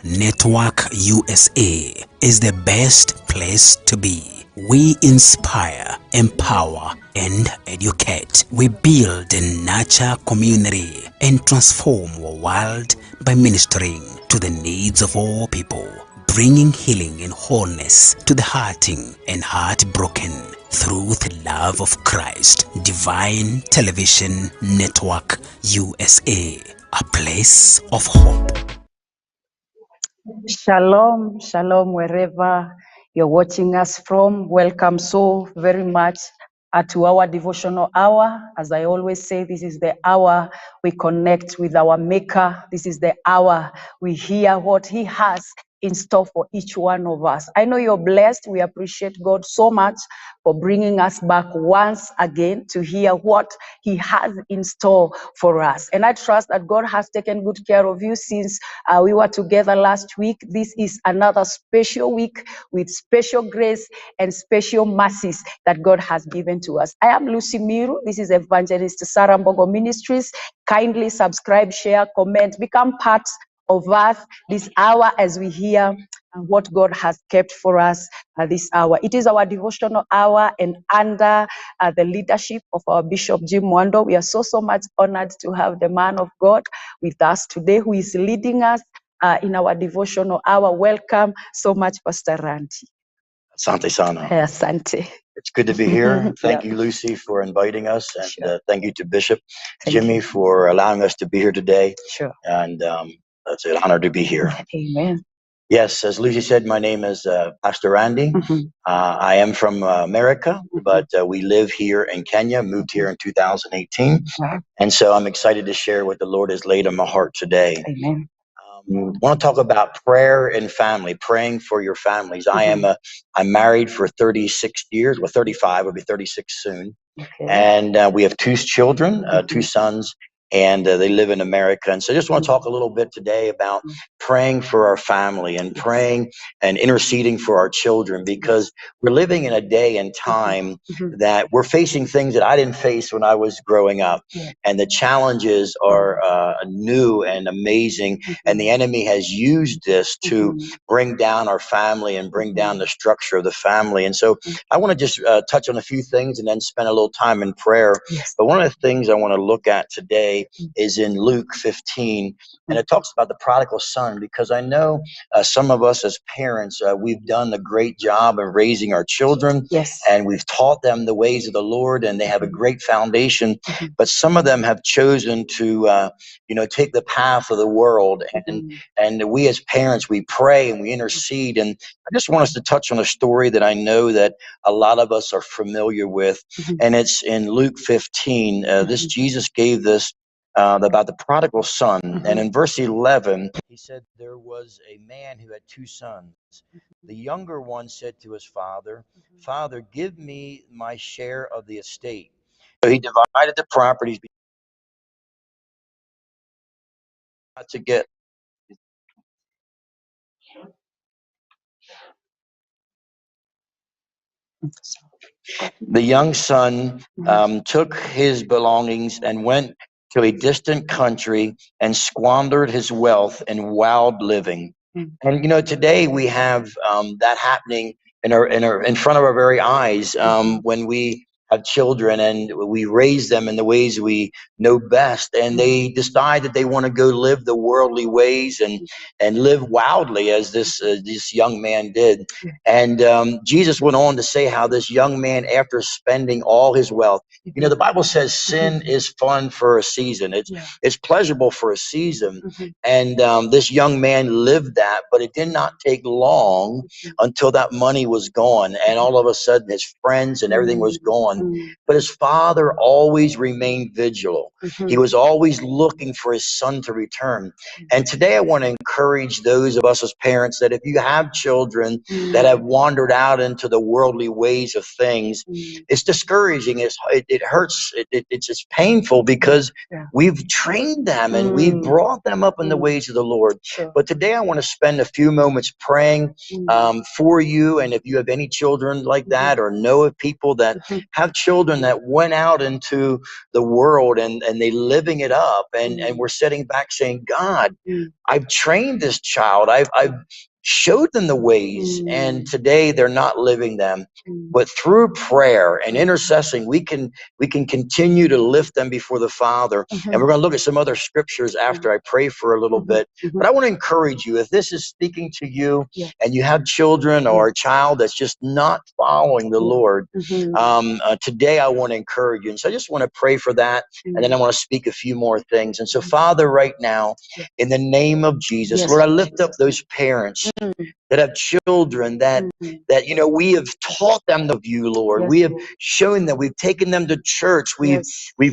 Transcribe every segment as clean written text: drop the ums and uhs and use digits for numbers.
Network USA is the best place to be. We inspire, empower, and educate. We build and nurture community and transform our world by ministering to the needs of all people, bringing healing and wholeness to the hurting and heartbroken through the love of Christ. Divine Television Network USA, a place of hope. Shalom, shalom, wherever you're watching us from. Welcome so very much to our devotional hour. As I always say, this is the hour we connect with our Maker. This is the hour we hear what He has in store for each one of us. I know you're blessed. We appreciate God so much for bringing us back once again to hear what He has in store for us. And I trust that God has taken good care of you since we were together last week. This is another special week with special grace and special mercies that God has given to us. I am Lucy Miru. This is Evangelist Sarah Mbogo Ministries. Kindly subscribe, share, comment, become part of us this hour as we hear what God has kept for us this hour. It is our devotional hour, and under the leadership of our Bishop Jim Mwando, we are so much honored to have the man of God with us today who is leading us in our devotional hour. Welcome so much, Pastor Randy. Asante sana. Asante. It's good to be here. Thank you, Lucy, for inviting us. And thank you to Bishop Jimmy for allowing us to be here today. Sure. And it's an honor to be here. Amen. Yes, as Lucy said, my name is Pastor Randy. I am from America, but we live here in Kenya, moved here in 2018. And so I'm excited to share what the Lord has laid on my heart today. Amen. I want to talk about prayer and family, praying for your families. I'm married for 36 years, well, 35, will be 36 soon. Okay. And we have two children, two sons, and they live in America. And so I just want to talk a little bit today about praying for our family and praying and interceding for our children, because we're living in a day and time that we're facing things that I didn't face when I was growing up. And the challenges are new and amazing. And the enemy has used this to bring down our family and bring down the structure of the family. And so I want to just touch on a few things and then spend a little time in prayer. But one of the things I want to look at today is in Luke 15, and it talks about the prodigal son, because I know some of us as parents, we've done a great job of raising our children, and we've taught them the ways of the Lord, and they have a great foundation. But some of them have chosen to, take the path of the world, and we as parents, we pray and we intercede. And I just want us to touch on a story that I know that a lot of us are familiar with, and it's in Luke 15. This Jesus gave this about the prodigal son. And in verse 11, he said, there was a man who had two sons. The younger one said to his father, Father, give me my share of the estate. So he divided the properties to get. The young son took his belongings and went to a distant country and squandered his wealth in wild living. And today we have that happening in front of our very eyes when we have children and we raise them in the ways we know best, and they decide that they want to go live the worldly ways and live wildly, as this young man did. And Jesus went on to say how this young man, after spending all his wealth, the Bible says sin is fun for a season. It's pleasurable for a season. And this young man lived that, but it did not take long until that money was gone, and all of a sudden his friends and everything was gone. But his father always remained vigilant. He was always looking for his son to return. And today I want to encourage those of us as parents that if you have children that have wandered out into the worldly ways of things, it's discouraging. It hurts. It's just painful, because we've trained them and we've brought them up in the ways of the Lord. But today I want to spend a few moments praying for you. And if you have any children like that, or know of people that have have children that went out into the world and they living it up, and we're sitting back saying, God, I've trained this child, I've showed them the ways, and today they're not living them. But through prayer and intercessing, we can continue to lift them before the Father. And we're going to look at some other scriptures after I pray for a little bit. But I want to encourage you, if this is speaking to you and you have children or a child that's just not following the Lord, today I want to encourage you. And so I just want to pray for that. And then I want to speak a few more things. And so, Father, right now, in the name of Jesus, Lord, I lift up those parents that have children that we have taught them of you, Lord. We have shown them. We've taken them to church. We've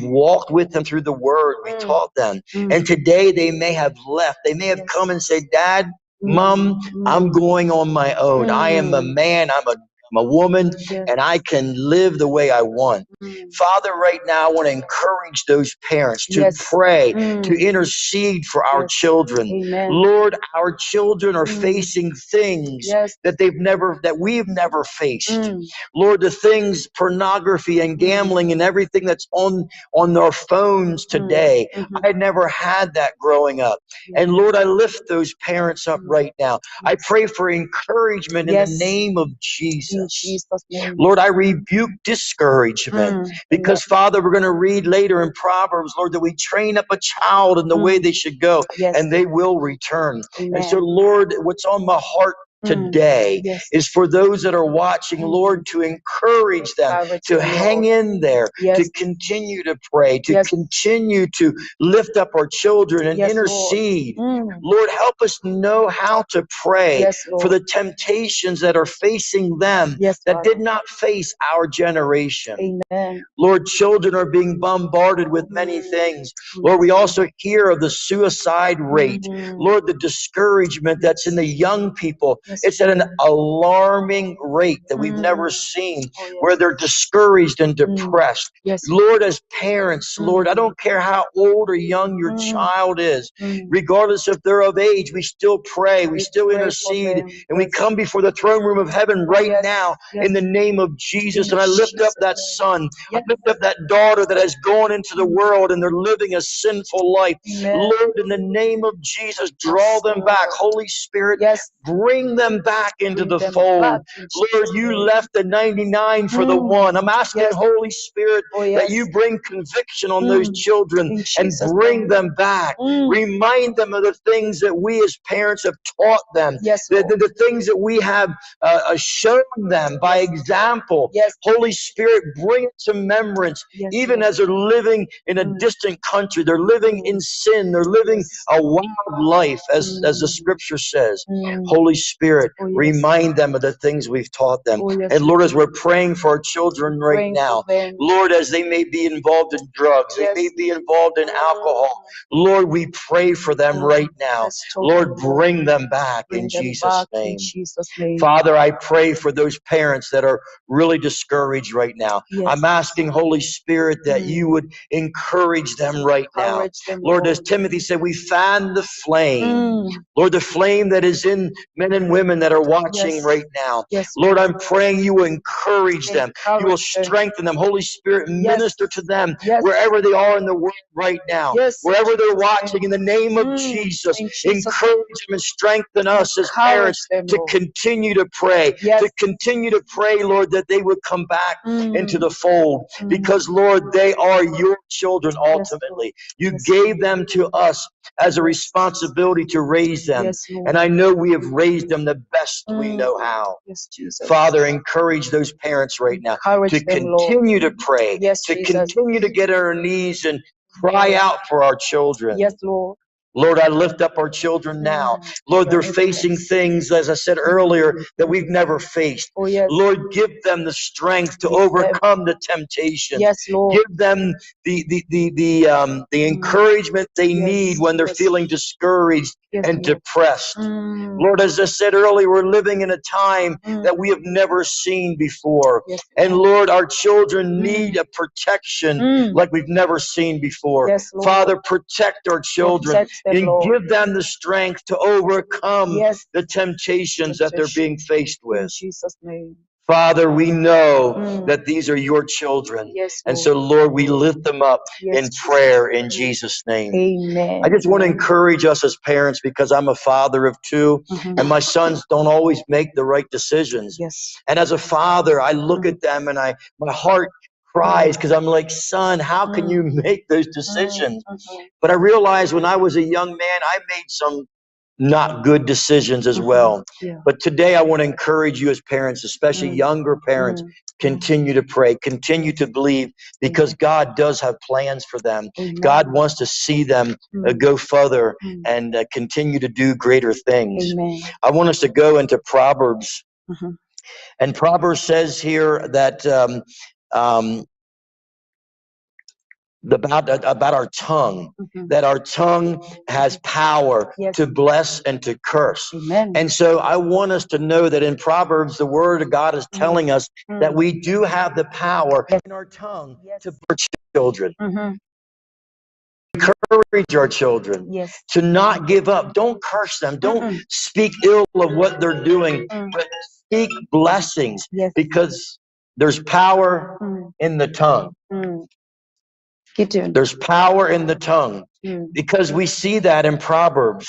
walked with them through the Word. We taught them. And today they may have left. They may have come and said, Dad, Mom, I'm going on my own. I am a man. I'm a woman, and I can live the way I want. Father, right now, I want to encourage those parents to pray, to intercede for our children. Lord, our children are facing things that we've never faced. Lord, the things, pornography and gambling and everything that's on their phones today. I never had that growing up. And Lord, I lift those parents up right now. I pray for encouragement in the name of Jesus. Lord, I rebuke discouragement because, Father, we're going to read later in Proverbs, Lord, that we train up a child in the way they should go, and they will return. And so, Lord, what's on my heart today is for those that are watching, Lord, to encourage them to hang in there, to continue to pray, to continue to lift up our children and intercede. Lord, help us know how to pray for the temptations that are facing them that did not face our generation. Lord, children are being bombarded with many things. Lord, we also hear of the suicide rate. Lord, the discouragement that's in the young people. It's at an alarming rate that we've never seen, where they're discouraged and depressed. Lord, as parents, Lord, I don't care how old or young your child is, regardless if they're of age, we still pray, we still intercede, and we come before the throne room of heaven right now in the name of Jesus. And I lift up that son, I lift up that daughter that has gone into the world and they're living a sinful life. Lord, in the name of Jesus, draw them back. Holy Spirit, bring them back into the fold. Lord, you left the 99 for the one. I'm asking, Holy Spirit, that you bring conviction on those children and bring them back. Remind them of the things that we as parents have taught them, the things that we have shown them by example. Holy Spirit, bring it to remembrance, even as they're living in a distant country. They're living in sin. They're living a wild life, as the scripture says. Holy Spirit, remind them of the things we've taught them. And Lord, as we're praying for our children right now, Lord, as they may be involved in drugs, they may be involved in alcohol, Lord, we pray for them right now. Lord, bring them back in Jesus' name. Father, I pray for those parents that are really discouraged right now. I'm asking, Holy Spirit, that you would encourage them right now. Lord, as Timothy said, we fan the flame. Lord, the flame that is in men and women that are watching right now. Lord, I'm praying you will encourage them. You will strengthen them. Holy Spirit, minister to them wherever they are in the world right now. Wherever they're watching, in the name of Jesus, encourage them and strengthen us as parents to continue to pray. To continue to pray, Lord, that they would come back into the fold. Because, Lord, they are your children ultimately. You gave them to us as a responsibility to raise them. And I know we have raised them the best we know how. Father, encourage those parents right now to continue to pray, to continue to get on our knees and cry out for our children. Lord, I lift up our children now. Lord, they're facing things, as I said earlier, that we've never faced. Lord, give them the strength to overcome the temptation. Give them the encouragement they need when they're feeling discouraged and depressed. Lord, as I said earlier, we're living in a time that we have never seen before. And Lord, our children need a protection like we've never seen before. Father, protect our children and give them the strength to overcome the temptations that they're being faced with. In Jesus' name. Father, we know that these are your children. Yes, And so, Lord, we lift them up in prayer in Jesus' name. Amen. I just want to encourage us as parents, because I'm a father of two, and my sons don't always make the right decisions. Yes. And as a father, I look at them and my heart cries, because I'm like, son, how can you make those decisions? But I realized when I was a young man, I made some not good decisions as well. Yeah. But today I want to encourage you as parents, especially younger parents, continue to pray, continue to believe, because God does have plans for them. Amen. God wants to see them go further and continue to do greater things. Amen. I want us to go into Proverbs. And Proverbs says here that about our tongue, that our tongue has power to bless and to curse. Amen. And so I want us to know that in Proverbs, the word of God is telling us that we do have the power in our tongue to bless children. Encourage our children to not give up. Don't curse them. Don't speak ill of what they're doing, but speak blessings, because there's power in the tongue. There's power in the tongue, because we see that in Proverbs,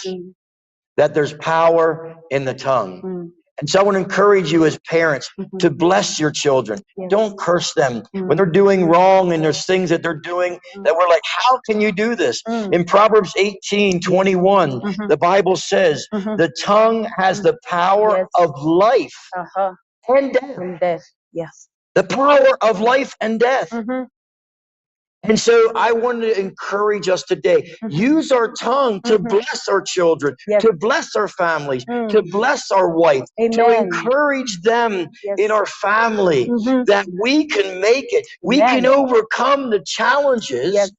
that there's power in the tongue. And so I want to encourage you as parents to bless your children. Don't curse them when they're doing wrong, and there's things that they're doing that we're like, how can you do this? In Proverbs 18:21, the Bible says, the tongue has the power of life and death. Yes. The power of life and death. And so I want to encourage us today, use our tongue to bless our children, to bless our families, to bless our wife, to encourage them in our family, that we can make it. We can overcome the challenges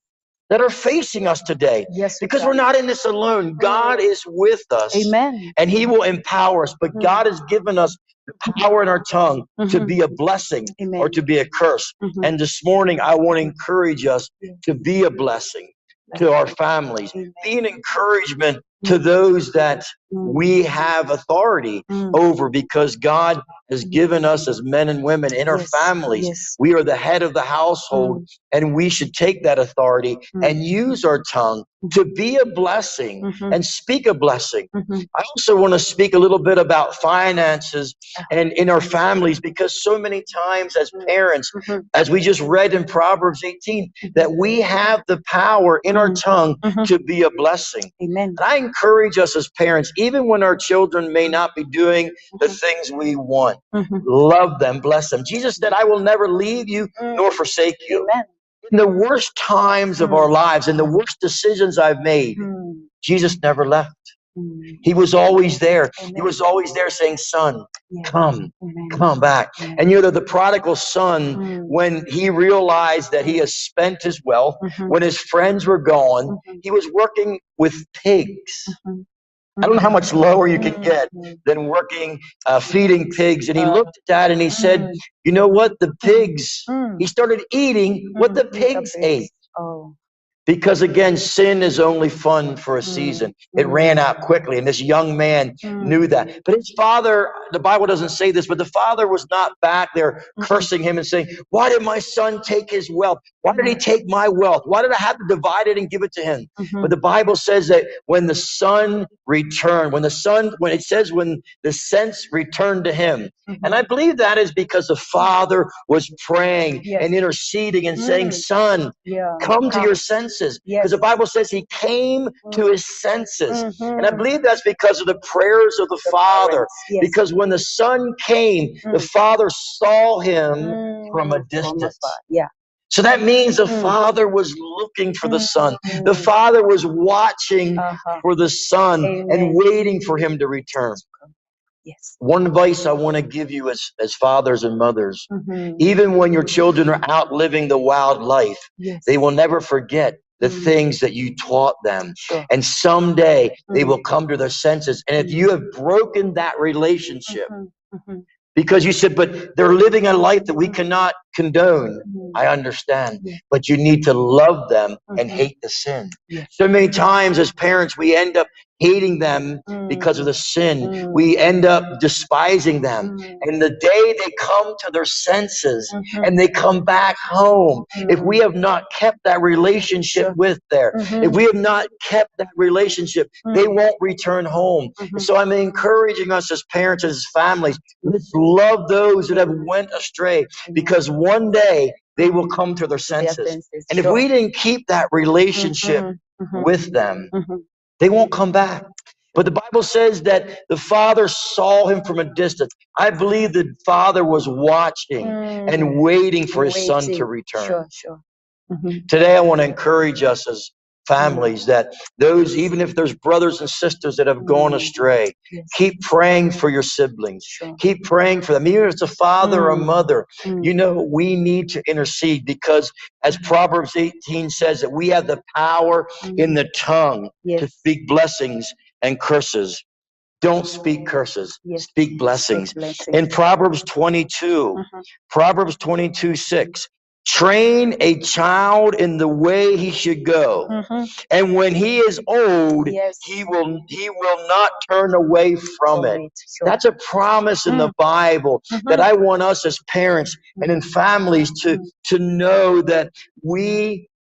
that are facing us today, because we're not in this alone. God is with us, and he will empower us. But God has given us the power in our tongue to be a blessing or to be a curse. And this morning, I want to encourage us to be a blessing to our families, be an encouragement to those that we have authority over, because God has given us as men and women in our families. We are the head of the household, and we should take that authority and use our tongue to be a blessing and speak a blessing. I also want to speak a little bit about finances and in our families, because so many times as parents, as we just read in Proverbs 18, that we have the power in our tongue to be a blessing. And I encourage us as parents, even when our children may not be doing the things we want, love them, bless them. Jesus said, I will never leave you nor forsake you. In the worst times of our lives, in the worst decisions I've made, Jesus never left. He was always there. He was always there saying, son, come back. And you know, the prodigal son, when he realized that he has spent his wealth, when his friends were gone, he was working with pigs. I don't know how much lower you can get than working, feeding pigs. And he looked at that and he said, you know what? The pigs, he started eating what the pigs ate. Because again, sin is only fun for a season. It ran out quickly, and this young man knew that. But his father, the Bible doesn't say this, but the father was not back there cursing him and saying, why did my son take his wealth? Why did he take my wealth? Why did I have to divide it and give it to him? But the Bible says that when the son returned, when it says when the sense returned to him, and I believe that is because the father was praying and interceding and saying, son, come to your senses. Because the Bible says he came to his senses. And I believe that's because of the prayers of the father. Because when the son came, the father saw him from a distance. So that means the father was looking for the son. The father was watching for the son and waiting for him to return. One advice I want to give you as fathers and mothers, even when your children are out living the wild life, they will never forget the things that you taught them. And someday they will come to their senses. And if you have broken that relationship, because you said, but they're living a life that we cannot condone. I understand. But you need to love them and hate the sin. So many times as parents, we end up hating them because of the sin. We end up despising them. And the day they come to their senses and they come back home, if we have not kept that relationship with there, if we have not kept that relationship, they won't return home. And so I'm encouraging us as parents, as families, let's love those that have went astray, because one day they will come to their senses. And if we didn't keep that relationship with them, they won't come back. But the Bible says that the father saw him from a distance. I believe the father was watching and waiting for his son to return. Today, I want to encourage us as families that those, even if there's brothers and sisters that have gone astray, keep praying for your siblings. Keep praying for them. Even if it's a father or a mother, you know, we need to intercede, because as Proverbs 18 says, that we have the power in the tongue to speak blessings and curses. Don't speak curses, speak blessings. In Proverbs 22, Proverbs 22:6, train a child in the way he should go, and when he is old, he will not turn away from it. That's a promise in the Bible that I want us as parents and in families to know, that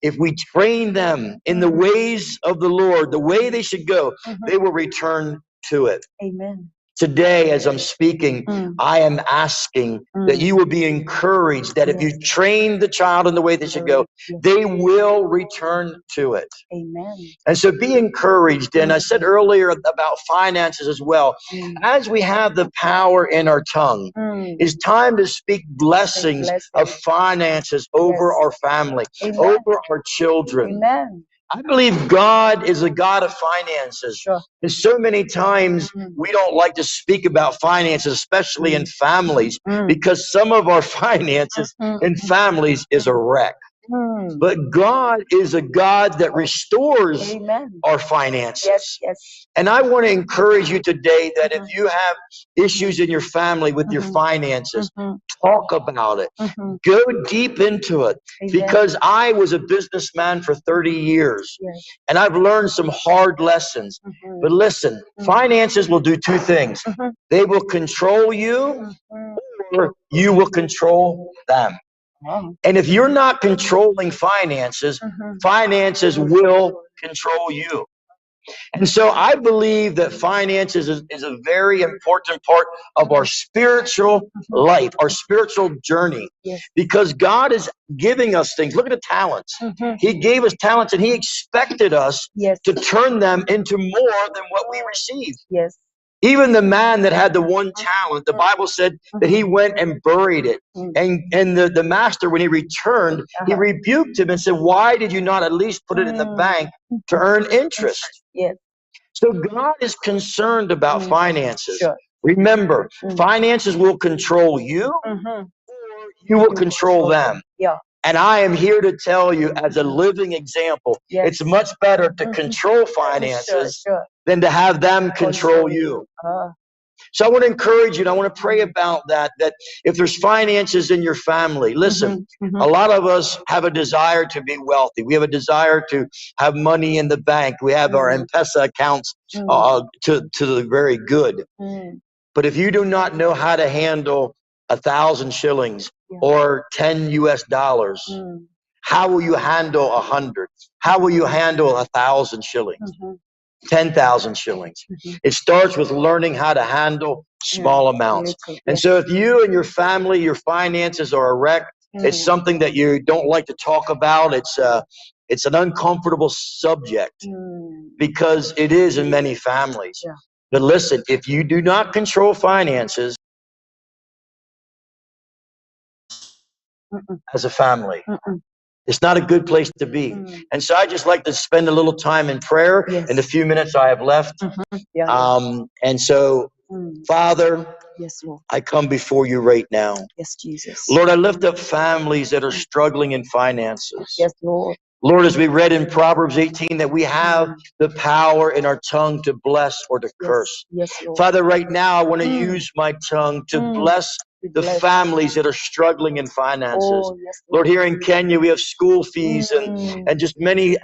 if we train them in the ways of the Lord, the way they should go, they will return to it. Amen. Today, as I'm speaking, I am asking that you will be encouraged that if you train the child in the way they should go, they will return to it. Amen. And so be encouraged. And I said earlier about finances as well. As we have the power in our tongue, it's time to speak blessings of finances over our family, over our children. Amen. I believe God is a God of finances. And so many times we don't like to speak about finances, especially in families, because some of our finances in families is a wreck. But God is a God that restores our finances. And I want to encourage you today that if you have issues in your family with your finances, talk about it. Go deep into it. Because I was a businessman for 30 years. And I've learned some hard lessons. But listen, finances will do two things. They will control you, or you will control them. And if you're not controlling finances, finances will control you. And so I believe that finances is a very important part of our spiritual life, our spiritual journey, because God is giving us things. Look at the talents. He gave us talents, and he expected us to turn them into more than what we received. Even the man that had the one talent, the Bible said that he went and buried it. And the master, when he returned, he rebuked him and said, why did you not at least put it in the bank to earn interest? So God is concerned about finances. Remember, finances will control you, or you will control them. And I am here to tell you, as a living example, it's much better to control finances than to have them control you. So I want to encourage you, and I want to pray about that if there's finances in your family, listen, a lot of us have a desire to be wealthy. We have a desire to have money in the bank. We have our M-pesa accounts to the very good. But if you do not know how to handle 1,000 shillings or 10 US dollars, how will you handle 100? How will you handle 1,000 shillings? 10,000 shillings. It starts with learning how to handle small amounts. And so if you and your family, your finances are a wreck, it's something that you don't like to talk about. It's an uncomfortable subject, because it is in many families. But listen, if you do not control finances as a family, it's not a good place to be. And so I just like to spend a little time in prayer in the few minutes I have left. And so, Father, I come before you right now. Lord, I lift up families that are struggling in finances. Lord, as we read in Proverbs 18, that we have the power in our tongue to bless or to curse. Father, right now I want to use my tongue to bless the families that are struggling in finances. Oh, yes, Lord, here in Kenya, we have school fees and just many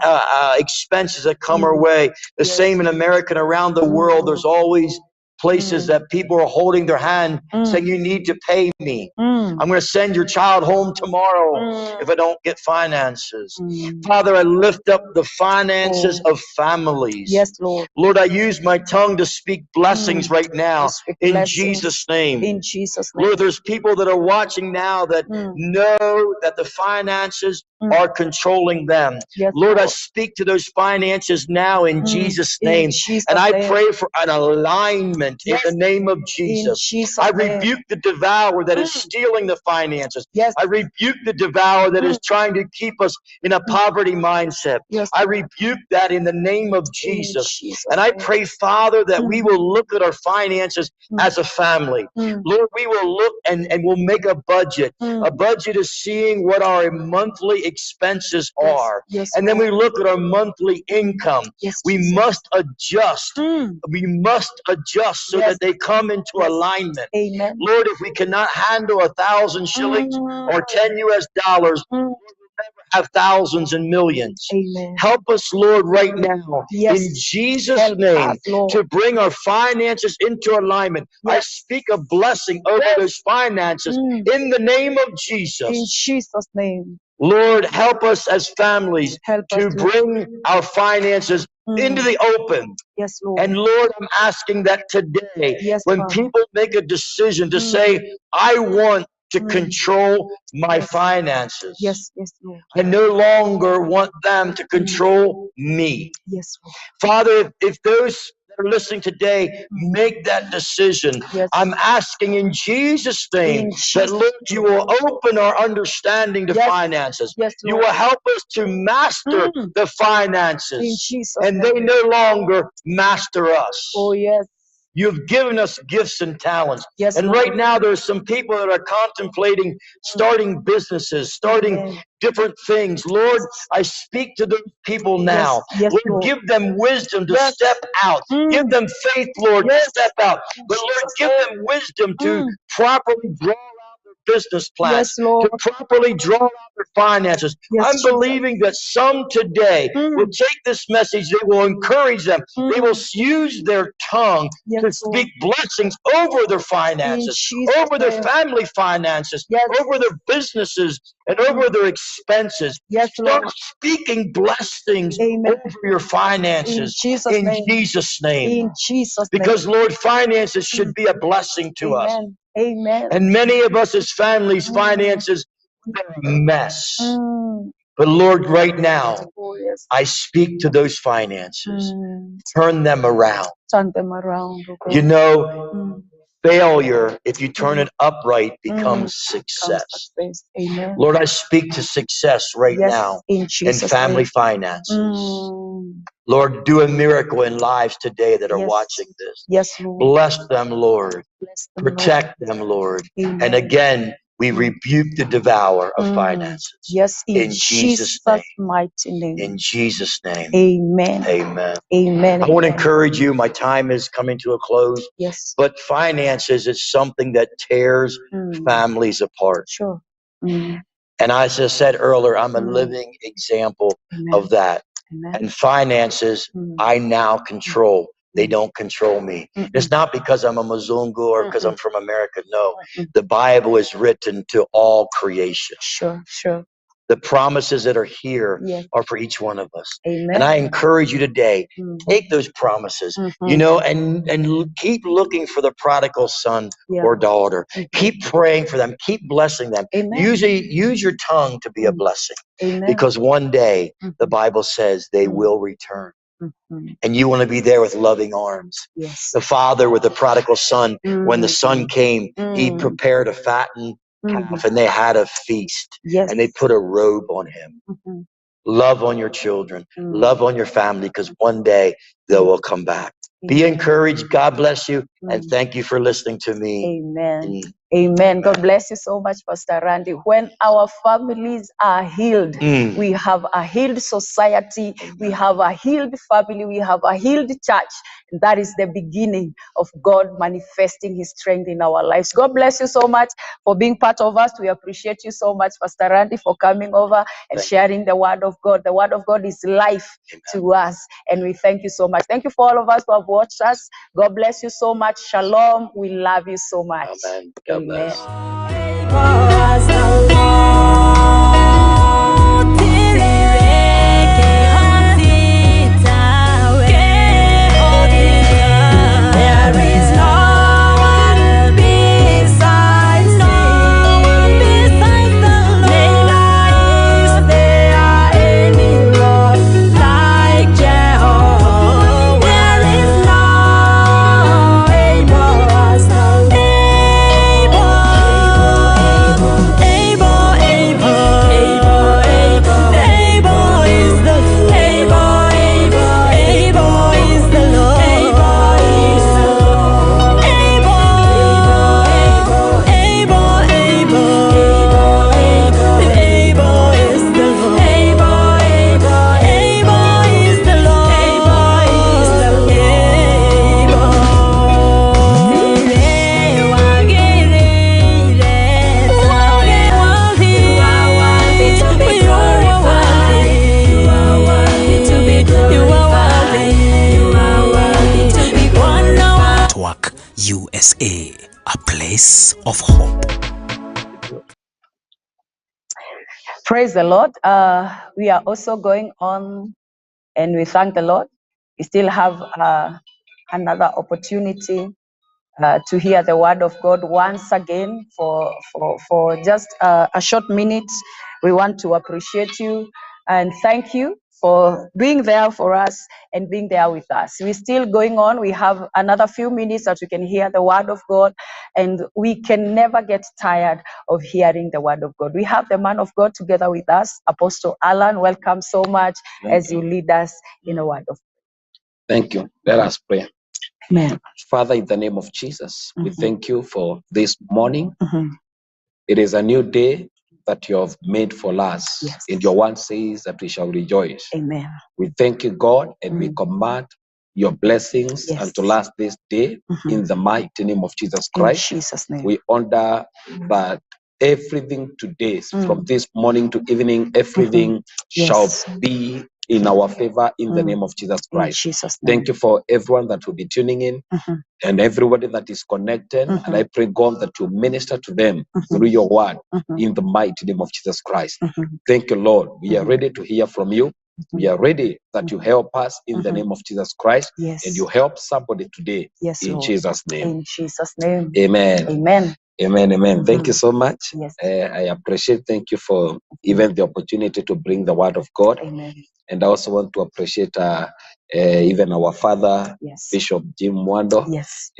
expenses that come our way. The same in America and around the world. There's always places that people are holding their hand saying, you need to pay me. I'm going to send your child home tomorrow if I don't get finances. Father, I lift up the finances of families. Yes, Lord. Lord, I use my tongue to speak blessings right now in Jesus' name. In Jesus' name. Lord, there's people that are watching now that know that the finances are controlling them. Yes, Lord, I Lord. speak to those finances now in Jesus' name. In Jesus' And I name. pray for an alignment Yes. in the name of In Jesus. Jesus' I name. rebuke the devourer that is stealing the finances. Yes. I rebuke the devourer that is trying to keep us in a poverty mindset. Yes. I rebuke that in the name of Jesus. Jesus' And I name. pray, Father, that we will look at our finances as a family. Lord, we will look and we'll make a budget. A budget is seeing what our monthly expenses are. Yes, And then we Lord. look at our monthly income. Yes, We Jesus. must adjust. We must adjust so Yes. that they come into Yes. alignment. Amen. Lord, if we cannot handle 1,000 shillings or 10 US dollars, Lord, we'll never have thousands and millions. Amen. Help us, Lord, right now, Yes. in Jesus' Help name, us, Lord. to bring our finances into alignment. I Yes. speak a blessing over those finances in the name of In Jesus. Jesus' name. Lord, help us as families Help us, to Lord. bring our finances into the open. Yes, Lord. And Lord, I'm asking that today, Yes, when Father. people make a decision to say, I want to control my finances, Yes, yes, Lord. I no longer want them to control me. Yes, Lord. Father, if those that are listening today make that decision, Yes. I'm asking in Jesus' name In that, Jesus' Lord, you will open our understanding to Yes. finances. Yes, You Lord. will help us to master the In finances, Jesus' and name. they no longer master us. Oh, yes. You've given us gifts and talents. Yes, And Lord. right now, there's some people that are contemplating starting businesses, starting Amen. different things. Lord, I speak to those people now. Yes, Lord, Lord. give them wisdom to Yes. step out. Give them faith, Lord, Yes. to step out. But Lord, Jesus' give name. them wisdom to properly draw out their business plans, Yes, Lord. to properly draw out their finances. Yes, I'm Jesus. believing that some today will take this message, they will encourage them, they will use their tongue Yes, to speak blessings over their finances, Jesus' over their name. family finances, Yes. over their businesses, and over their expenses. Yes, Start Lord. speaking blessings Amen. over your finances In Jesus' in name. Jesus' name. In Jesus' Because, name. Lord, finances should be a blessing to us. Amen. Amen. And many of us as families, finances, they're a mess. But Lord, right now, Oh, yes. I speak to those finances. Turn them around. Turn them around. Oh, God. You know, failure, if you turn it upright, becomes success. Amen. Lord, I speak to success right Yes, now in in Jesus' family name. finances. Lord, do a miracle in lives today that are Yes. watching this. Yes, Lord. Bless them, Lord. Bless them, Lord. Protect them, Lord. Amen. And again, we rebuke the devourer of finances. Yes, in Jesus' name. mighty name. In Jesus' name. Amen. Amen. Amen. I want to Amen. encourage you. My time is coming to a close. Yes. But finances is something that tears families apart. Sure. And as I said earlier, I'm a living example of that. Amen. And finances, I now control. They don't control me. It's not because I'm a Mzungu or because I'm from America. No. The Bible is written to all creation. Sure. Sure. The promises that are here Yes. are for each one of us. Amen. And I encourage you today, take those promises, you know, and keep looking for the prodigal son or daughter. Keep praying for them. Keep blessing them. Amen. Use your tongue to be a blessing. Amen. Because one day, the Bible says they will return. And you want to be there with loving arms. Yes. The father with the prodigal son, when the son came, he prepared a fattened calf and they had a feast. Yes. And they put a robe on him. Love on your children. Love on your family, because one day they will come back. Be encouraged. God bless you. And thank you for listening to me. Amen. In Amen. God bless you so much, Pastor Randy. When our families are healed, we have a healed society, we have a healed family, we have a healed church. That is the beginning of God manifesting his strength in our lives. God bless you so much for being part of us. We appreciate you so much, Pastor Randy, for coming over and sharing the word of God. The word of God is life to us, and we thank you so much. Thank you for all of us who have watched us. God bless you so much. Shalom. We love you so much. Amen. God bless. USA, a place of hope. Praise the Lord. We are also going on, and we thank the Lord. We still have another opportunity to hear the word of God once again for just a short minute. We want to appreciate you and thank you for being there for us and being there with us. We're still going on. We have another few minutes that we can hear the word of God, and we can never get tired of hearing the word of God. We have the man of God together with us, Apostle Alan. Welcome so much as you lead us in the word of God. Thank you. Let us pray. Amen. Father, in the name of Jesus, we thank you for this morning. Mm-hmm. It is a new day that you have made for us. Yes. And your word says that we shall rejoice. Amen. We thank you, God, and we command your blessings unto last this day in the mighty name of Jesus Christ. In Jesus' name. We honor that everything today, from this morning to evening, everything shall be in our favor in the name of Jesus Christ. In Jesus' name. Thank you for everyone that will be tuning in and everybody that is connected. And I pray, God, that you minister to them through your word in the mighty name of Jesus Christ. Thank you, Lord. We are ready to hear from you. We are ready that you help us in the name of Jesus Christ. Yes. And you help somebody today Yes, in Lord. Jesus' name. In Jesus' name. Amen. Amen. Amen. Amen. Thank you so much. Yes. I appreciate. Thank you for even the opportunity to bring the word of God. Amen. And I also want to appreciate even our father, Yes. Bishop Jim Mwando, Yes.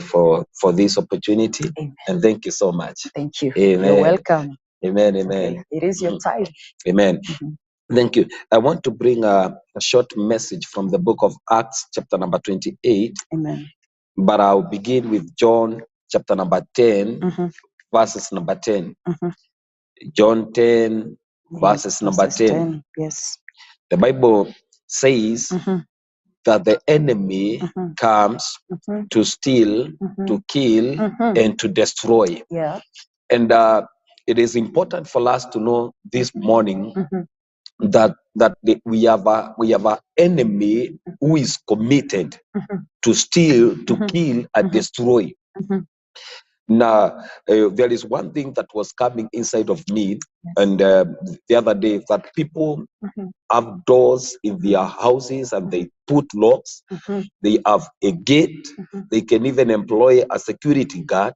for this opportunity. Amen. And thank you so much. Thank you. Amen. You're welcome. Amen. Amen. Okay. It is your time. Amen. Thank you. I want to bring a short message from the book of Acts, chapter number 28. Amen. But I'll begin with John, chapter number 10, verses number 10. John 10, verses number 10. Yes. The Bible says that the enemy comes to steal, to kill, and to destroy. Yeah. And it is important for us to know this morning that we have an enemy who is committed to steal, to kill, and destroy. Now, there is one thing that was coming inside of me, and the other day, that people have doors in their houses and they put locks. They have a gate. They can even employ a security guard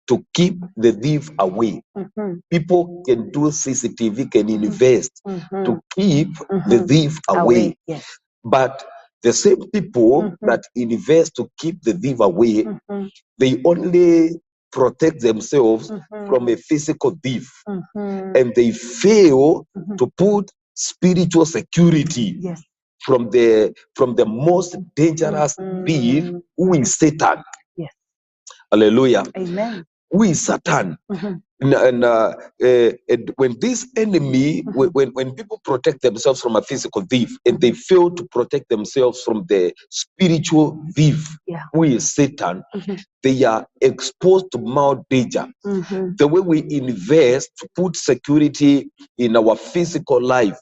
to keep the thief away. People can do CCTV, can invest to keep the thief away. Yes. But the same people that invest to keep the thief away, they only protect themselves from a physical thief, and they fail to put spiritual security from the most dangerous thief, who is Satan. Yes. Hallelujah. Amen. who is Satan. And when this enemy, when people protect themselves from a physical thief, and they fail to protect themselves from the spiritual thief, who is Satan, they are exposed to more danger. The way we invest to put security in our physical life,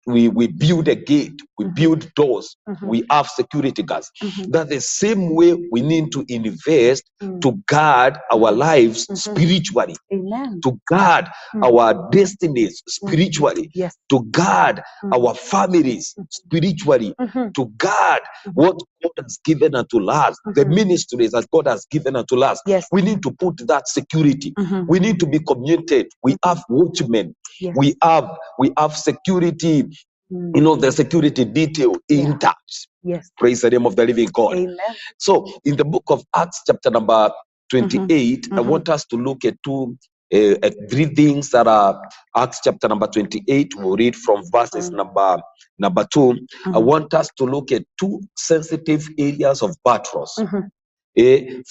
we build a gate, we build doors, we have security guards. That's the same way we need to invest to guard our lives spiritually, to guard our destinies spiritually, to guard our families spiritually, to guard what God has given unto us, the ministries that God has given unto us. We need to put that security. We need to be committed. We have watchmen. We have security, the security detail intact. Praise the name of the living God. Amen. So in the book of Acts, chapter number 28, I want us to look at three things that are Acts chapter number 28. We'll read from verses number 2. I want us to look at two sensitive areas of battles. And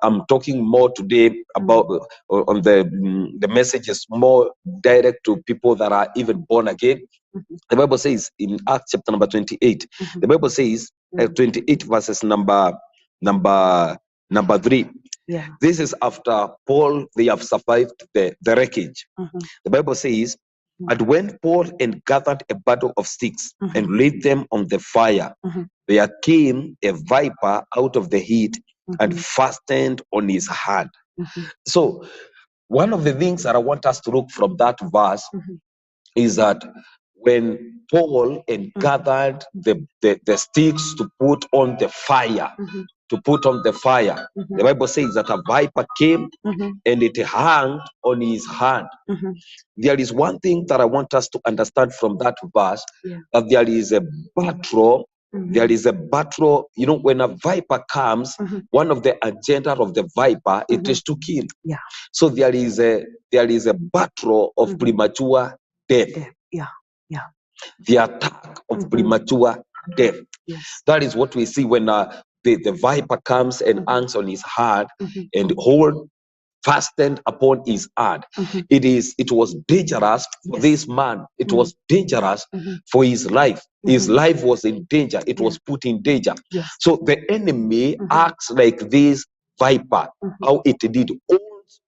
I'm talking more today about on the message is more direct to people that are even born again. The Bible says in Acts chapter number 28, the Bible says 28 verses number 3. This is after Paul, they have survived the wreckage. The Bible says, and when Paul had gathered a bundle of sticks and laid them on the fire, there came a viper out of the heat and fastened on his hand. So one of the things that I want us to look from that verse is that when Paul had gathered the sticks to put on the fire, the Bible says that a viper came and it hung on his hand. There is one thing that I want us to understand from that verse, that there is a battle. There is a battle. When a viper comes, one of the agenda of the viper, it is to kill. So there is a battle of premature death. The attack of premature death. That is what we see when the viper comes and hangs on his hand and hold fastened upon his hand. It was dangerous for this man. It was dangerous for his life. His life was in danger. It was put in danger. So the enemy acts like this viper, how it did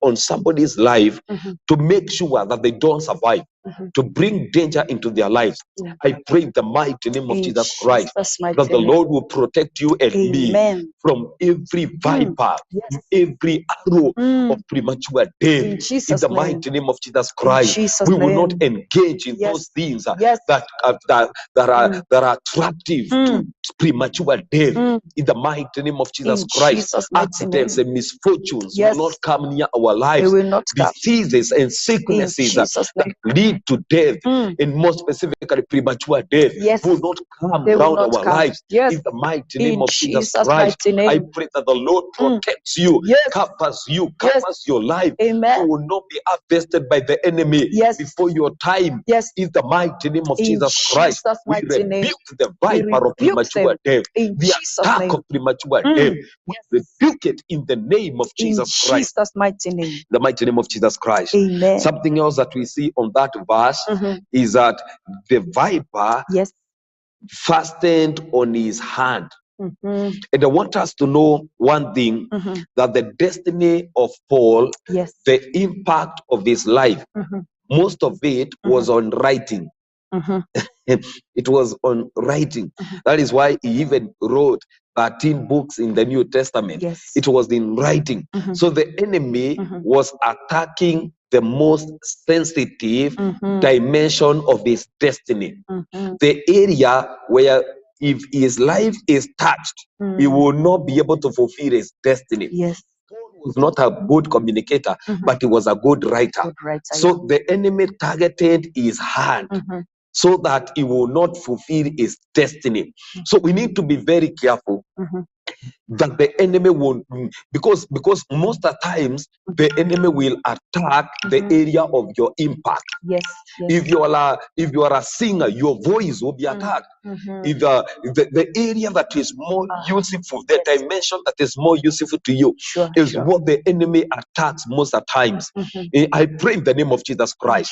on somebody's life to make sure that they don't survive, to bring danger into their lives. I pray in the mighty name of Jesus Christ that the Lord will protect you and me from every viper, every arrow of premature death. In the mighty name of Jesus Christ, we will not engage in those things that are attractive to premature death. In the mighty name of Jesus Christ, accidents and misfortunes will not come near our lives. Diseases and sicknesses that lead to death, and more specifically premature death, will not come around our lives. In the mighty name of Jesus Christ, I pray that the Lord protects you, covers you, covers your life. You will not be harvested by the enemy before your time. In the mighty name of Jesus Christ, we rebuke the viper of premature death, the attack of premature death. We rebuke it in the name of Jesus Christ. Jesus' mighty name. The mighty name of Jesus Christ. Amen. Something else that we see on that verse is that the viper fastened on his hand. And I want us to know one thing, that the destiny of Paul, the impact of his life, most of it was on writing. It was on writing. That is why he even wrote 13 books in the New Testament. It was in writing. So the enemy was attacking the most sensitive dimension of his destiny. The area where if his life is touched, he will not be able to fulfill his destiny. Paul was not a good communicator, but he was a good writer. So the enemy targeted his hand so that he will not fulfill his destiny. So we need to be very careful that the enemy will, because most of the times the enemy will attack the area of your impact. Yes. If you are a singer, your voice will be attacked. If the area that is more useful, the dimension that is more useful to you, is what the enemy attacks most of the times. I pray in the name of Jesus Christ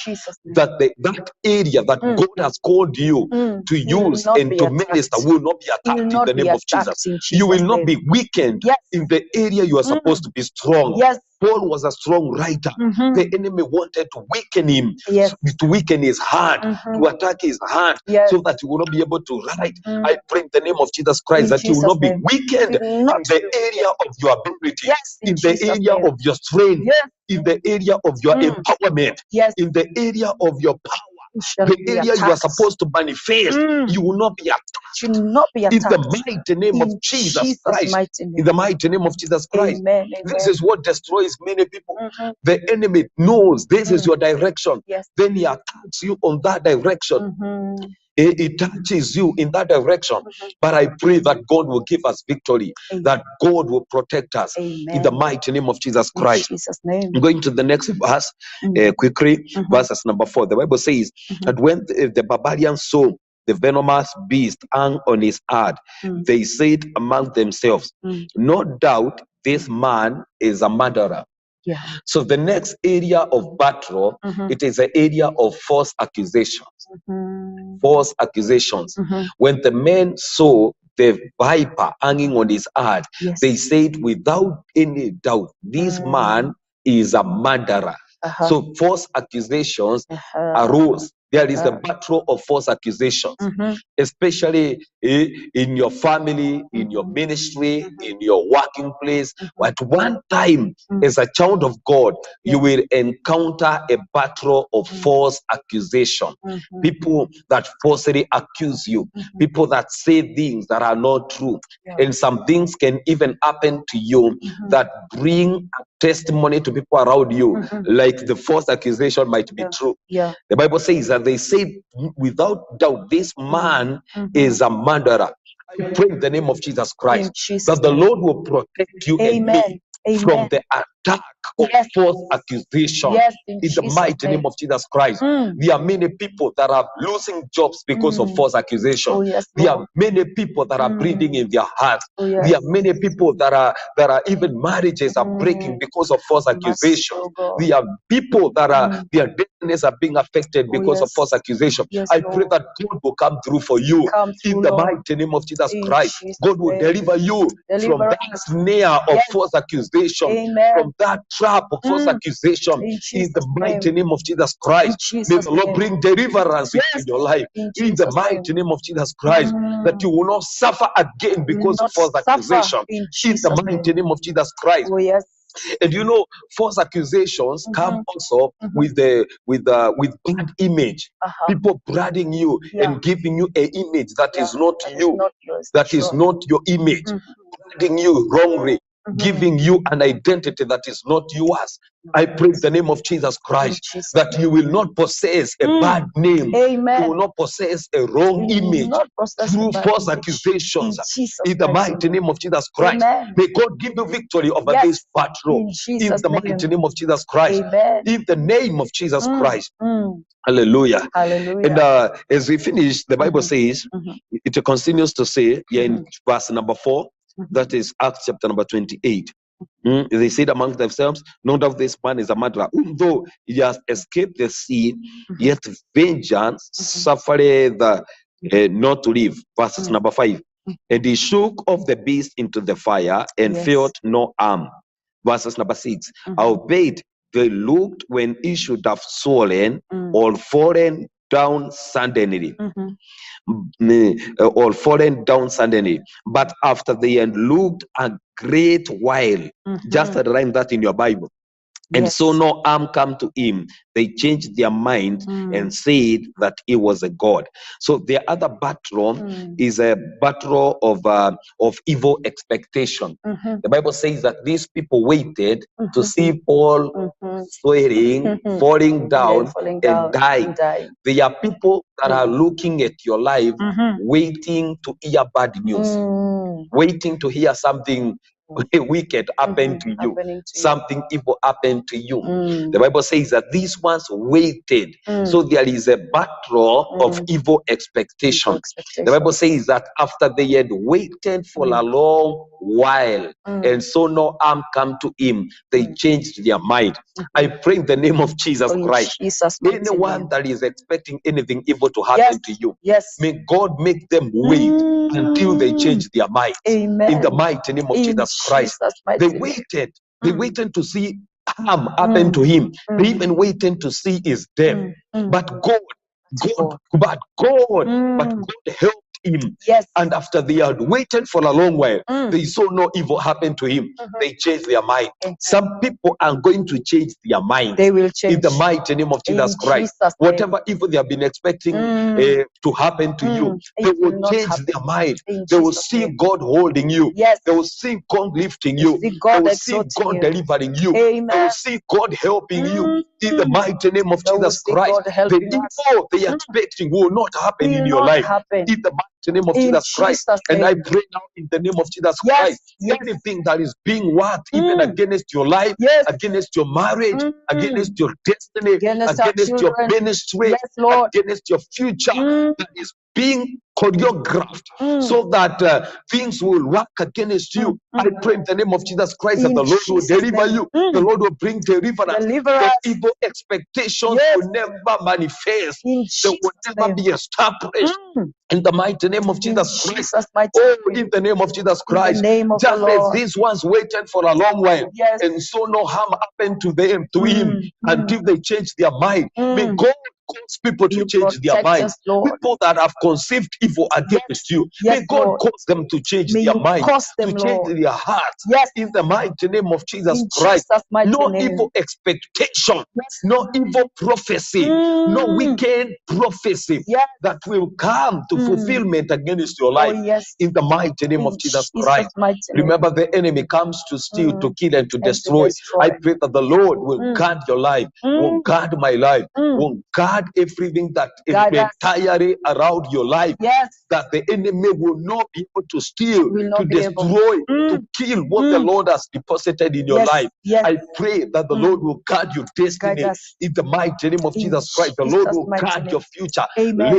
that that area that God has called you to use and to minister will not be attacked in the name of Jesus. You will not be weakened in the area you are supposed to be strong. Paul was a strong writer. The enemy wanted to weaken him, to weaken his heart, to attack his heart, so that he will not be able to write. I pray in the name of Jesus Christ that you will not be weakened in the area of your ability, in the area of your strength, in the area of your empowerment, in the area of your power. The area you are supposed to manifest, you will not be attacked. In the mighty name of Jesus Christ. In the mighty name of Jesus Christ. Amen. This is what destroys many people. The enemy knows this is your direction. Then he attacks you on that direction. It touches you in that direction. But I pray that God will give us victory, that God will protect us in the mighty name of Jesus Christ. In Jesus' name. I'm going to the next verse quickly. Verses number 4. The Bible says that when the barbarians saw the venomous beast hung on his heart, they said among themselves, no doubt this man is a murderer. So the next area of battle, it is the area of false accusations. False accusations. When the men saw the viper hanging on his heart, they said without any doubt, this man is a murderer. So false accusations arose. There is the battle of false accusations, especially in your family, in your ministry, in your working place. At one time, as a child of God, you will encounter a battle of false accusation. People that falsely accuse you, people that say things that are not true. And some things can even happen to you that bring testimony to people around you, like the false accusation might be true. The Bible says that they said without doubt this man is a murderer. I pray in the name of Jesus Christ that the Lord will protect you and me from the attack of false accusation in the mighty name of Jesus Christ. There are many people that are losing jobs because of false accusation. There are many people that are bleeding in their hearts. There are many people that are even marriages are breaking because of false accusation. There are people that are their destinies are being affected because of false accusation. I pray that God will come through for you in the mighty name of Jesus Christ. God will deliver you from that snare of false accusation, from that trap of false accusation in the mighty name of Jesus Christ. May the Lord bring deliverance into your life in the mighty name of Jesus Christ, that you will not suffer again because of false accusation in the mighty name of Jesus Christ. And you know, false accusations come also with bad image. People branding you and giving you an image that is not you, that is not your image, branding you wrongly, giving you an identity that is not yours. I pray in the name of Jesus Christ that you will not possess a bad name. You will not possess a wrong image through false accusations in the mighty name of Jesus Christ. May God give you victory over this battle in the mighty name of Jesus Christ. In the name of Jesus Christ. Hallelujah. And as we finish, the Bible says, it continues to say here in verse number 4, that is Acts chapter number 28. They said among themselves, no doubt this man is a murderer. Although he has escaped the sea, yet vengeance suffereth not to live. Verses number 5. And he shook off the beast into the fire and felt no harm. Verses number 6. Albeit they looked when he should have swollen or fallen down suddenly. Or fallen down suddenly. But after they had looked a great while, just write that in your Bible. And so no harm come to him. They changed their mind and said that he was a god. So the other battle is a battle of evil expectation. The Bible says that these people waited to see Paul swearing, falling down, and dying. There are people that are looking at your life, waiting to hear bad news. waiting to hear something wicked happen to you, Happening to you. something evil happened to you. The Bible says that these ones waited. So there is a battle of evil expectation. The Bible says that after they had waited for a long while, and so no harm come to him, they changed their mind. I pray in the name of Jesus In Christ. Jesus' mighty Anyone name. that is expecting anything evil to happen Yes, to you, yes. may God make them wait until they change their mind. Amen. In the mighty name of In Jesus Christ. Jesus' mighty They name. waited. They waited to see harm happen to him. They even waited to see his death. But God helped him. Yes. And after they had waited for a long while, they saw no evil happen to him. They changed their mind. Some people are going to change their mind. They will change. In the mighty name of Jesus In Christ. Jesus' name. Whatever evil they have been expecting to happen to you, they It will will not change happen. their mind. In They will Jesus' see name. God holding you. Yes. They will see God lifting you. See God They will see exalting God you. delivering you. Amen. They will see God helping you. In the mighty name of They will Jesus see Christ. God The helping us. evil they are expecting will not happen in Will your not life. happen. In the mighty name of In Jesus Christ. Jesus' And I name. pray now in the name of Jesus Yes, Christ. yes. Anything that is being worked even against your life, Yes. against your marriage, against your destiny, Against our against your children. ministry, Yes, Lord. against your future, that is being choreographed so that things will work against you. I pray in the name of Jesus Christ that In the Lord will Jesus' deliver name. you. The Lord will bring deliverance. Deliver Those us. evil expectations Yes. will never manifest. In They will Jesus' never name. be established. In the mighty name of In Jesus Christ. Jesus' mighty Oh, name. in the name of Jesus In the Christ. name of the Just as Lord. these ones waited for a long while, Yes. and so no harm happened to them, to him, until they changed their mind. May God cause people to You change their protect minds. us, Lord. People that have conceived evil against you, Yes, may God Lord. cause them to change May their you mind, cause to them, change Lord. their hearts. Yes. In the mighty name of Jesus In Christ. Jesus' mighty No name. evil expectation, Yes. no evil prophecy, no wicked prophecy Yes. that will come to fulfillment against your Oh, life. yes. In the mighty name In of Jesus Jesus' Christ. mighty name. Remember, the enemy comes to steal, to kill, and to And to destroy. destroy. I pray that the Lord will guard your life, will guard my life, will guard everything that is Guard us. entirely around your life. Yes. That the enemy will not be able to steal, Will not to be able. destroy, to kill what the Lord has deposited in your Yes, life. yes. I pray that the Lord will guard your destiny. Guide us. In the mighty name of In Jesus Christ, the Lord Jesus' will mighty guard name. your future. Amen.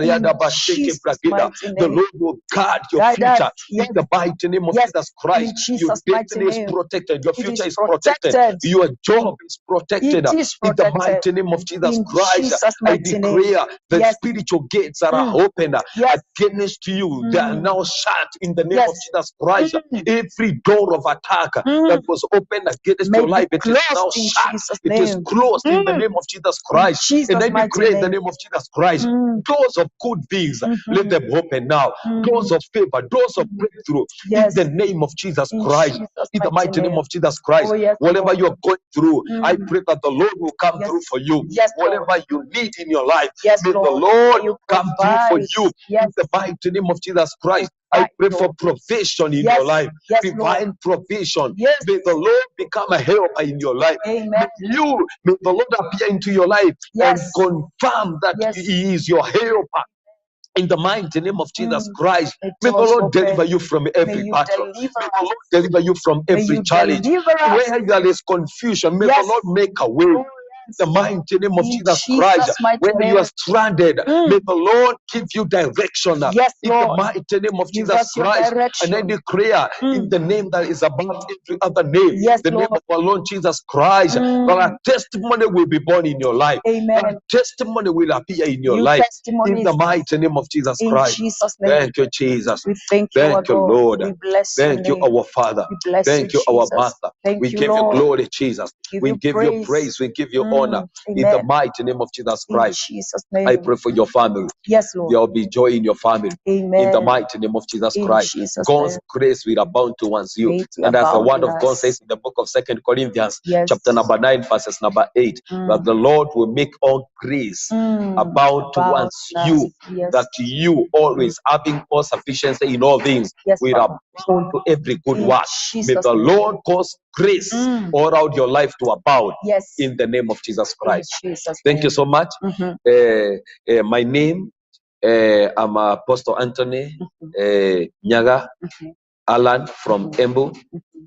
In The Jesus' mighty name. Lord will guard your Guide future. us. Yes. In the mighty name of Yes. Jesus In Christ, your Jesus' mighty destiny is name. protected. Your It future is is protected. protected. Your job is protected. It is In the protected. mighty name of Jesus In Christ, Jesus' I mighty name. declare the Yes. spiritual gates that are open Yes. against you. They are now shut in the name Yes. of Jesus Christ. Every door of attack that was opened against May your life, be it is now closed in shut. Jesus' It is name. closed in the name of Jesus In Christ. Jesus' And I mighty declare in the name. name of Jesus Christ, doors of good things, let them open now. Doors of favor, doors of breakthrough, Yes. in the name of Jesus In Christ. Jesus' In the mighty mighty name name. of Jesus Christ. Oh, yes, Whatever Lord. you're going through, I pray that the Lord will come Yes. through for you. Yes, Lord. Whatever you need in your life, Yes, may the Lord. Lord May you come through for provide. you. In Yes. the mighty name of Jesus Christ. I Provide, pray for Lord. provision in Yes. your life. Yes, Divine Lord. provision. Yes. May the Lord become a helper in your life. Amen. May the Lord appear into your life and Yes. confirm that Yes. He is your helper. In the mighty name of Jesus Christ, The may the doors Lord deliver open. you from May every you battle. deliver May the us. Lord deliver you from May every you challenge. deliver us. Where there is confusion, may the Yes. Lord make a way. Oh, In the mighty name of In Jesus Christ, Jesus' mighty where you name. are stranded, may the Lord give you direction. Yes, In the Lord. mighty name of Give Jesus us your Christ, and I direction. declare in the name that is above every other name, Yes, the name Lord. of our Lord Jesus Christ, that a testimony will be born in your life. Amen. That testimony will appear in your New life. In testimonies. the mighty name of Jesus In Christ. Jesus' name. Thank you, Jesus. We thank you, our Thank you, God. Lord. We bless your Thank you, name. our Father. We bless Thank you, you, our Jesus. Master. Thank We you, give you Lord. glory, Jesus. Give We you give you praise. praise. We give you honor. In the Amen. mighty name of Jesus In Christ. Jesus' I name. pray for your family. Yes, Lord. There will be joy in your family. Amen. In the mighty name of Jesus In Christ. Jesus' God's name. grace will abound towards you. May it And as the abound word in of God us. says in the book of 2 Corinthians, Yes. chapter number 9, verses number 8, that the Lord will make all grace abound towards us. you, Yes. that you always having all sufficiency in all things Yes, will Father. abound to every good In work. May Jesus' the name. Lord cause grace all around your life to abound. Yes. In the name of Jesus In Christ. Jesus' Thank you name. so much. My name I'm Apostle Anthony Nyaga Alan from Embu.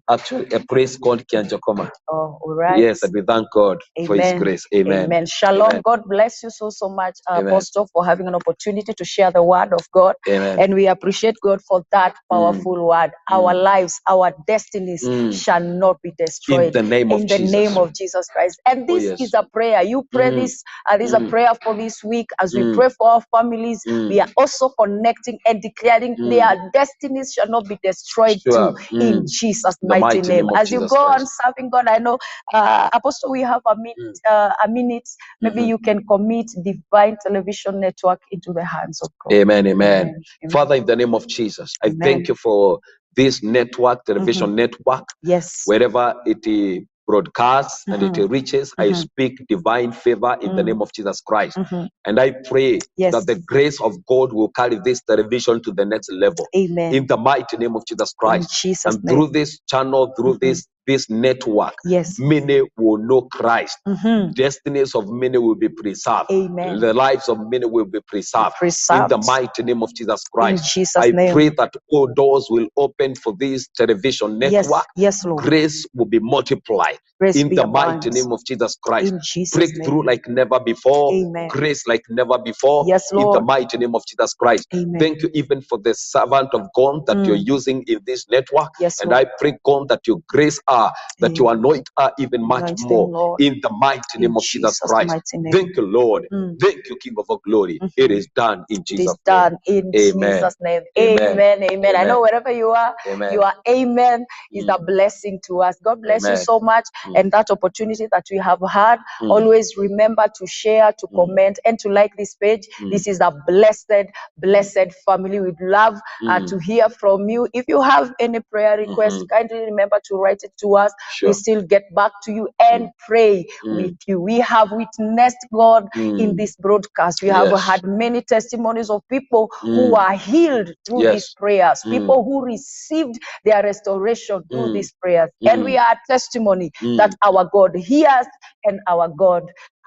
Actually, a place called Kianjokoma. Oh, all right. Yes, and we thank God for His Amen. grace. Amen. Amen. Shalom. Amen. God bless you so much, Amen. Apostle, for having an opportunity to share the word of God. Amen. And we appreciate God for that powerful word. Our lives, our destinies shall not be destroyed. In the name of in the Jesus. name of Jesus Christ. And this yes. is a prayer. You pray this. This is a prayer for this week. As we pray for our families, we are also connecting and declaring their destinies shall not be destroyed Sure. too. In Jesus' The mighty name. of As you Jesus go on Christ. serving God, I know, Apostle, we have a minute. Maybe you can commit Divine Television Network into the hands of God. Amen. Amen. Amen. Father, in the name of Jesus, I Amen. thank you for this network, television network. Yes. Wherever it broadcasts and it reaches, I speak divine favor in the name of Jesus Christ. And I pray Yes. that the grace of God will carry this television to the next level. Amen. In the mighty name of Jesus Christ. In Jesus' And through this channel, through this network, Yes. many will know Christ. Destinies of many will be preserved. Amen. The lives of many will be preserved. In the mighty name of Jesus Christ. In Jesus' I name. pray that all doors will open for this television network. Yes, Lord. Grace will be multiplied. Grace In be the abounds. mighty name of Jesus Christ. In Jesus' Breakthrough name. like never before. Amen. Grace like never before. Yes, In the Lord. mighty name of Jesus Christ. Amen. Thank you even for the servant of God that you're using in this network. Yes, and Lord. I pray, God, that you grace her, that you anoint her even much Anoint them, more. Lord. In the mighty name In of Jesus Jesus' Christ. mighty name. Thank you, Lord. Thank you, King of all glory. It is done in It Jesus' is done name. in Amen. Jesus' name. Amen. Amen. Amen. I know Amen. wherever you are, Amen. your amen is a blessing to us. God bless you Amen. so much. And that opportunity that we have had, always remember to share, to comment, and to like this page. This is a blessed family. We'd love to hear from you. If you have any prayer request, kindly remember to write it to us. Sure. We still get back to you and pray with you. We have witnessed God in this broadcast. We have Yes. had many testimonies of people who are healed through Yes. these prayers, people who received their restoration through these prayers. And we are a testimony that our God hears and our God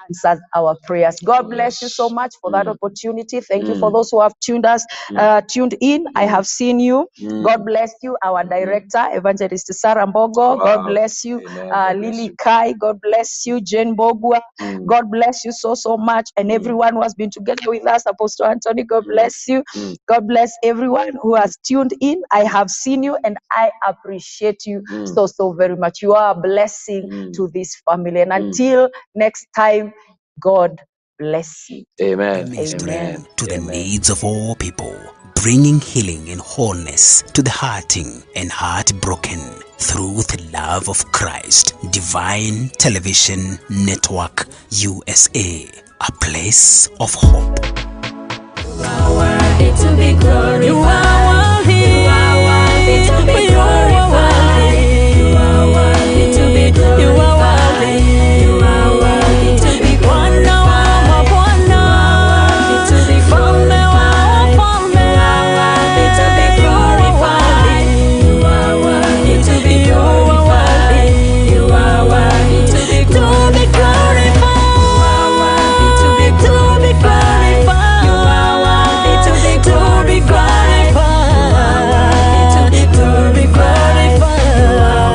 answers our prayers. God bless you so much for that opportunity. Thank you for those who have tuned in. I have seen you. God bless you, our director, Evangelist Sarah Mbogo. Wow. God bless you, Amen. God bless Lily you. Kai. God bless you, Jane Bogwa. God bless you so much. And everyone who has been together with us, Apostle Anthony, God bless you. God bless everyone who has tuned in. I have seen you and I appreciate you so very much. You are a blessing to this family. And until next time, God bless you. Amen. Ministering to the needs of all people, bringing healing and wholeness to the hurting and heartbroken through the love of Christ. Divine Television Network USA, a place of hope. You are worthy to be glorified.